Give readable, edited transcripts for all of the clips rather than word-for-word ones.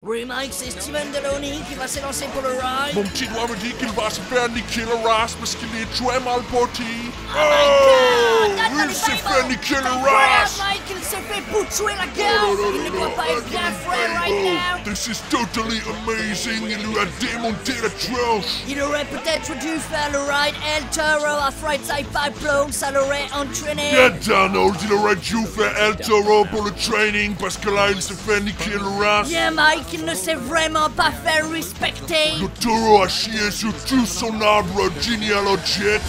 Oui Mike, c'est Steven Deloney qui va s'élancer pour le ride. Mon petit doigt me dit qu'il va se faire niquer le race parce qu'il est très mal porté. Il s'est fait niquer le race. Mike, il s'est fait poutouer la gueule. Il ne doit pas être bien frais right now. This is totally amazing. Il lui a démonté la tronche. Il aurait peut-être dû faire le ride El Toro à Frightside Pipelone, ça l'aurait entraîné. Get Donald, il aurait dû faire El Toro pour le training parce que là il se fait niquer le race. Bien Mike, il ne s'est vraiment pas fait respecter. Le taureau a chié sur tout son arbre généalogique.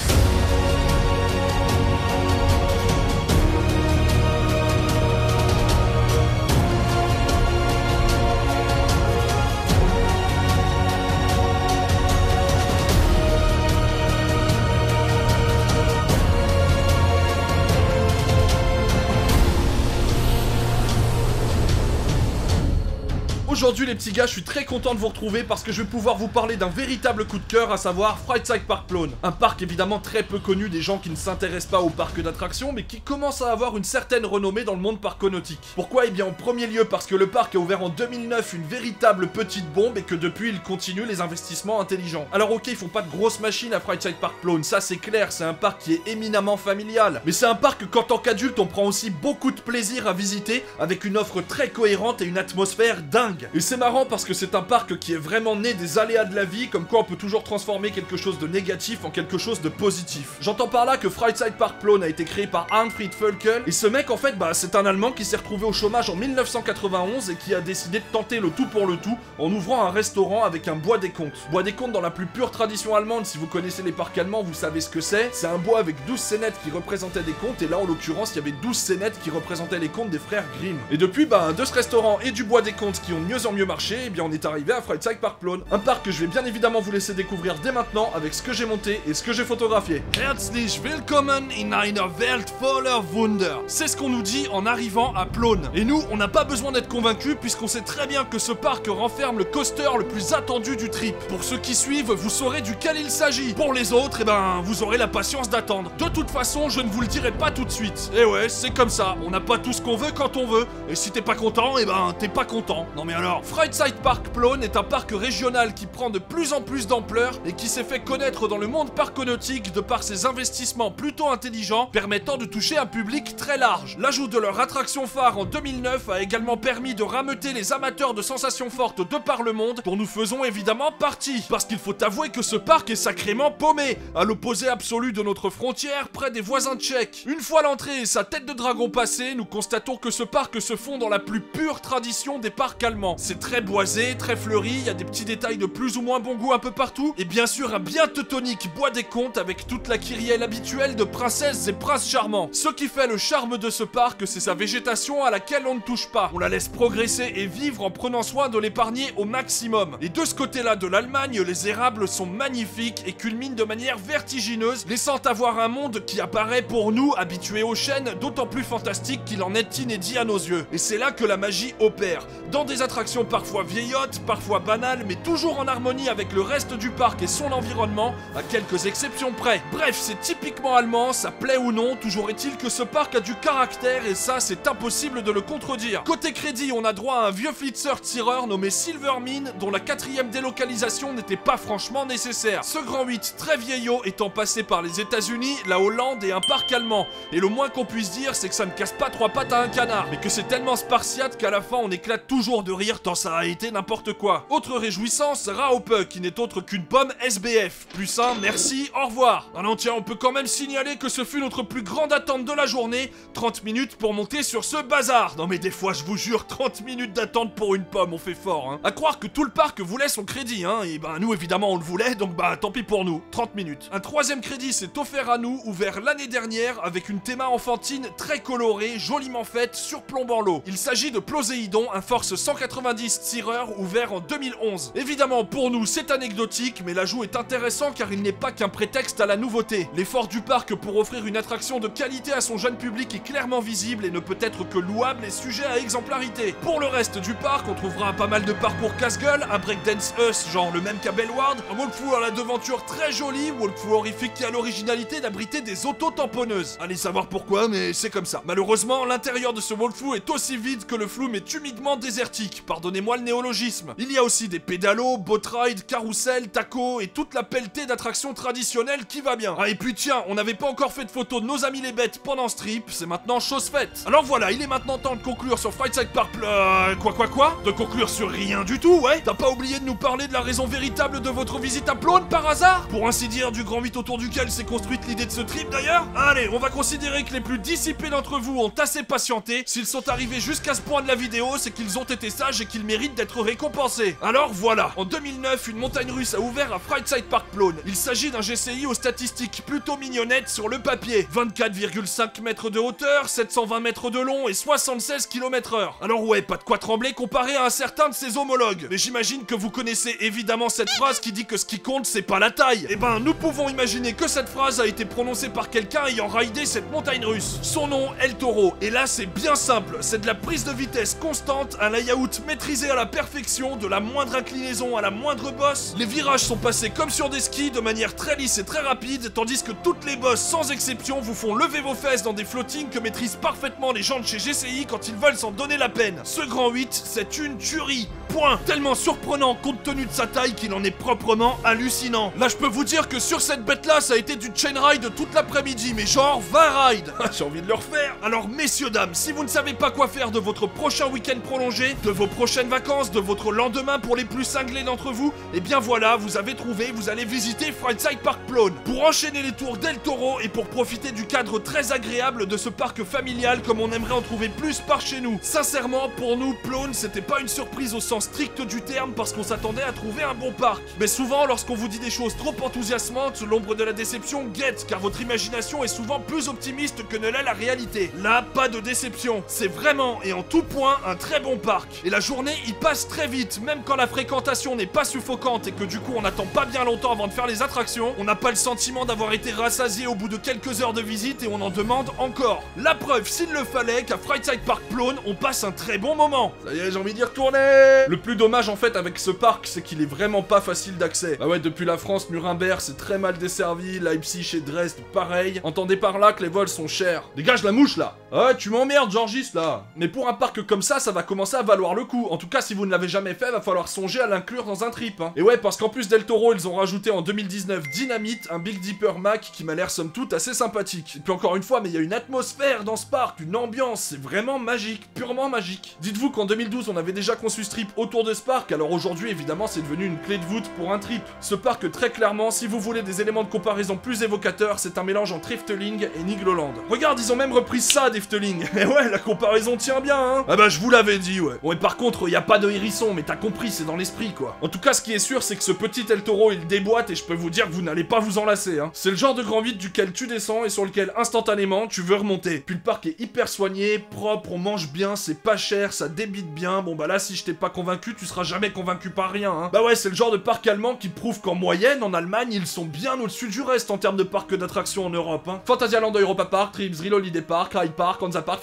Aujourd'hui les petits gars, je suis très content de vous retrouver parce que je vais pouvoir vous parler d'un véritable coup de cœur, à savoir Frightside Pipelone. Un parc évidemment très peu connu des gens qui ne s'intéressent pas au parc d'attractions, mais qui commence à avoir une certaine renommée dans le monde parconautique. Pourquoi? Eh bien en premier lieu parce que le parc a ouvert en 2009 une véritable petite bombe et que depuis il continue les investissements intelligents. Alors ok, ils font pas de grosses machines à Frightside Pipelone, ça c'est clair, c'est un parc qui est éminemment familial. Mais c'est un parc qu'en tant qu'adulte on prend aussi beaucoup de plaisir à visiter, avec une offre très cohérente et une atmosphère dingue. Et c'est marrant parce que c'est un parc qui est vraiment né des aléas de la vie, comme quoi on peut toujours transformer quelque chose de négatif en quelque chose de positif. J'entends par là que Frightside Pipelone a été créé par Arnfried Völkel, et ce mec en fait c'est un Allemand qui s'est retrouvé au chômage en 1991 et qui a décidé de tenter le tout pour le tout en ouvrant un restaurant avec un bois des comtes. Bois des comtes dans la plus pure tradition allemande, si vous connaissez les parcs allemands vous savez ce que c'est. C'est un bois avec 12 scénettes qui représentaient des contes, et là en l'occurrence il y avait 12 scénettes qui représentaient les contes des frères Grimm. Et depuis de ce restaurant et du bois des comtes qui ont de mieux en mieux marché, et bien on est arrivé à Frightside Pipelone, un parc que je vais bien évidemment vous laisser découvrir dès maintenant avec ce que j'ai monté et ce que j'ai photographié. Herzlich willkommen in einer Welt voller Wunder. C'est ce qu'on nous dit en arrivant à Plone. Et nous, on n'a pas besoin d'être convaincus puisqu'on sait très bien que ce parc renferme le coaster le plus attendu du trip. Pour ceux qui suivent, vous saurez duquel il s'agit. Pour les autres, vous aurez la patience d'attendre. De toute façon, je ne vous le dirai pas tout de suite. Et ouais, c'est comme ça, on n'a pas tout ce qu'on veut quand on veut. Et si t'es pas content, t'es pas content. Non mais alors, Frightside Pipelone est un parc régional qui prend de plus en plus d'ampleur et qui s'est fait connaître dans le monde parconautique de par ses investissements plutôt intelligents permettant de toucher un public très large. L'ajout de leur attraction phare en 2009 a également permis de rameuter les amateurs de sensations fortes de par le monde, dont nous faisons évidemment partie. Parce qu'il faut avouer que ce parc est sacrément paumé, à l'opposé absolu de notre frontière près des voisins tchèques. Une fois l'entrée et sa tête de dragon passée, nous constatons que ce parc se fond dans la plus pure tradition des parcs allemands. C'est très boisé, très fleuri, il y a des petits détails de plus ou moins bon goût un peu partout, et bien sûr un bien teutonique bois des contes avec toute la kyrielle habituelle de princesses et princes charmants. Ce qui fait le charme de ce parc, c'est sa végétation à laquelle on ne touche pas. On la laisse progresser et vivre en prenant soin de l'épargner au maximum. Et de ce côté-là de l'Allemagne, les érables sont magnifiques et culminent de manière vertigineuse, laissant avoir un monde qui apparaît pour nous, habitués aux chênes, d'autant plus fantastique qu'il en est inédit à nos yeux. Et c'est là que la magie opère. Dans des attractions parfois vieillottes, parfois banales, mais toujours en harmonie avec le reste du parc et son environnement, à quelques exceptions près. Bref, c'est typiquement allemand, ça plaît ou non, toujours est-il que ce parc a du caractère et ça, c'est impossible de le contredire. Côté crédit, on a droit à un vieux flitzer-tireur nommé Silvermine, dont la 4ème délocalisation n'était pas franchement nécessaire. Ce grand 8 très vieillot étant passé par les États-Unis, la Hollande et un parc allemand. Et le moins qu'on puisse dire, c'est que ça ne casse pas 3 pattes à un canard, mais que c'est tellement spartiate qu'à la fin on éclate toujours de rire tant ça a été n'importe quoi. Autre réjouissance, Raupe, qui n'est autre qu'une pomme SBF. Plus un, merci, au revoir. Ah non tiens, on peut quand même signaler que ce fut notre plus grande attente de la journée, 30 minutes pour monter sur ce bazar. Non mais des fois, je vous jure, 30 minutes d'attente pour une pomme, on fait fort, hein. À croire que tout le parc voulait son crédit, hein, et nous évidemment on le voulait, donc tant pis pour nous, 30 minutes. Un 3ème crédit s'est offert à nous, ouvert l'année dernière, avec une théma enfantine très colorée, joliment faite, surplombant l'eau. Il s'agit de Ploséidon, un Force 190 tireur ouvert en 2011. Évidemment, pour nous, c'est anecdotique, mais l'ajout est intéressant car il n'est pas qu'un prétexte à la nouveauté. L'effort du parc pour offrir une attraction de qualité à son jeune public est clairement visible et ne peut être que louable et sujet à exemplarité. Pour le reste du parc, on trouvera pas mal de parcours casse-gueule, un breakdance us genre le même qu'à Bellward, un walkthrough à la devanture très joli, walkthrough horrifique qui a l'originalité d'abriter des auto-tamponneuses. Allez savoir pourquoi, mais c'est comme ça. Malheureusement, l'intérieur de ce walkthrough est aussi vide que le flou mais humidement désertique. pardonnez-moi le néologisme. Il y a aussi des pédalos, boat ride, carrousel, taco et toute la pelletée d'attractions traditionnelles qui va bien. Ah et puis tiens, on n'avait pas encore fait de photos de nos amis les bêtes pendant ce trip, c'est maintenant chose faite. Alors voilà, il est maintenant temps de conclure sur Frightside Park quoi? De conclure sur rien du tout, ouais? T'as pas oublié de nous parler de la raison véritable de votre visite à Plone par hasard? Pour ainsi dire, du grand 8 autour duquel s'est construite l'idée de ce trip d'ailleurs? Allez, on va considérer que les plus dissipés d'entre vous ont assez patienté. S'ils sont arrivés jusqu'à ce point de la vidéo, c'est qu'ils ont été sages et qu'ils méritent d'être récompensés. Alors voilà, en 2009, une montagne russe a ouvert à Frightside Park Plone. Il s'agit d'un GCI aux statistiques plutôt mignonnettes sur le papier. 24,5 mètres de hauteur, 720 mètres de long et 76 km/h. Alors ouais, pas de quoi trembler comparé à un certain de ses homologues. Mais j'imagine que vous connaissez évidemment cette phrase qui dit que ce qui compte, c'est pas la taille. Eh ben, nous pouvons imaginer que cette phrase a été prononcée par quelqu'un ayant raidé cette montagne russe. Son nom, El Toro. Et là, c'est bien simple. C'est de la prise de vitesse constante, un layout maîtrisé à la perfection, de la moindre inclinaison à la moindre bosse. Les virages sont passés comme sur des skis de manière très lisse et très rapide, tandis que toutes les bosses, sans exception, vous font lever vos fesses dans des flottings que maîtrisent parfaitement les gens de chez GCI quand ils veulent s'en donner la peine. Ce grand 8, c'est une tuerie. Point. Tellement surprenant compte tenu de sa taille qu'il en est proprement hallucinant. Là, je peux vous dire que sur cette bête-là, ça a été du chain ride toute l'après-midi, mais genre 20 rides. J'ai envie de le refaire. Alors, messieurs, dames, si vous ne savez pas quoi faire de votre prochain week-end prolongé, de vos prochaines vacances, de votre lendemain pour les plus cinglés d'entre vous, eh bien voilà, vous avez trouvé, vous allez visiter Frightside Park Plone. Pour enchaîner les tours d'El Toro et pour profiter du cadre très agréable de ce parc familial comme on aimerait en trouver plus par chez nous. Sincèrement, pour nous, Plone, c'était pas une surprise au sens strict du terme parce qu'on s'attendait à trouver un bon parc. Mais souvent, lorsqu'on vous dit des choses trop enthousiasmantes, l'ombre de la déception guette, car votre imagination est souvent plus optimiste que ne l'est la réalité. Là, pas de déception. C'est vraiment et en tout point un très bon parc. Et la journée, il passe très vite, même quand la fréquentation n'est pas suffocante et que du coup on n'attend pas bien longtemps avant de faire les attractions, on n'a pas le sentiment d'avoir été rassasié au bout de quelques heures de visite et on en demande encore. La preuve, s'il le fallait, qu'à Frightside Park Plone, on passe un très bon moment. Ça y est, j'ai envie d'y retourner. Le plus dommage en fait avec ce parc, c'est qu'il est vraiment pas facile d'accès. Bah ouais, depuis la France, Nuremberg, c'est très mal desservi, Leipzig et Dresde, pareil. Entendez par là que les vols sont chers. Dégage la mouche là. Ah, tu m'emmerdes, Georgis là. Mais pour un parc comme ça va commencer à valoir le coup. En tout cas, si vous ne l'avez jamais fait, va falloir songer à l'inclure dans un trip. Hein. Et ouais, parce qu'en plus d'El Toro, ils ont rajouté en 2019 Dynamite, un Big Dipper Mac qui m'a l'air somme toute assez sympathique. Et puis encore une fois, mais il y a une atmosphère dans ce parc, une ambiance, c'est vraiment magique, purement magique. Dites-vous qu'en 2012, on avait déjà conçu ce trip autour de ce parc, alors aujourd'hui, évidemment, c'est devenu une clé de voûte pour un trip. Ce parc, très clairement, si vous voulez des éléments de comparaison plus évocateurs, c'est un mélange entre Efteling et Nigloland. Regarde, ils ont même repris ça d'Efteling. Et ouais, la comparaison tient bien, hein. Ah bah, je vous l'avais dit, ouais. Bon, et par contre, y a pas de hérisson, mais t'as compris, c'est dans l'esprit, quoi. En tout cas, ce qui est sûr, c'est que ce petit El Toro, il déboîte et je peux vous dire que vous n'allez pas vous enlacer, hein. C'est le genre de grand vide duquel tu descends et sur lequel, instantanément, tu veux remonter. Puis le parc est hyper soigné, propre, on mange bien, c'est pas cher, ça débite bien. Bon, bah là, si je t'ai pas convaincu, tu seras jamais convaincu par rien, hein. Bah ouais, c'est le genre de parc allemand qui prouve qu'en moyenne, en Allemagne, ils sont bien au-dessus du reste en termes de parcs d'attractions en Europe, hein. Phantasialand, Europa Park, Trips, Real Holiday Park, Hyde Park, Hansa Park,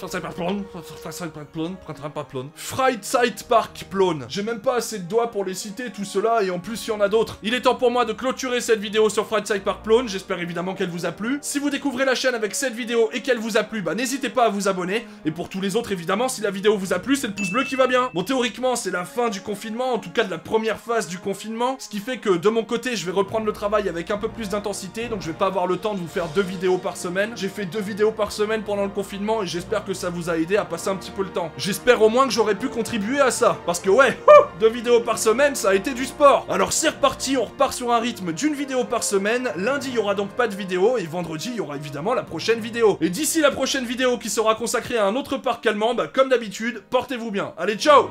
Frightside Park Plone. J'ai même pas assez de doigts pour les citer, tout cela, et en plus, il y en a d'autres. Il est temps pour moi de clôturer cette vidéo sur Frightside Park Plone, j'espère évidemment qu'elle vous a plu. Si vous découvrez la chaîne avec cette vidéo et qu'elle vous a plu, bah n'hésitez pas à vous abonner. Et pour tous les autres, évidemment, si la vidéo vous a plu, c'est le pouce bleu qui va bien. Bon, théoriquement, c'est la fin du confinement, en tout cas de la première phase du confinement, ce qui fait que de mon côté, je vais reprendre le travail avec un peu plus d'intensité, donc je vais pas avoir le temps de vous faire 2 vidéos par semaine. J'ai fait 2 vidéos par semaine pendant le confinement et j'espère que ça vous a aidé à passer un petit peu le temps. J'espère au moins que j'aurais pu contribuer à ça, parce que ouais, 2 vidéos par semaine, ça a été du sport. Alors c'est reparti, on repart sur un rythme d'une vidéo par semaine. Lundi, il y aura donc pas de vidéo, et vendredi, il y aura évidemment la prochaine vidéo. Et d'ici la prochaine vidéo qui sera consacrée à un autre parc allemand, bah comme d'habitude, portez-vous bien. Allez, ciao!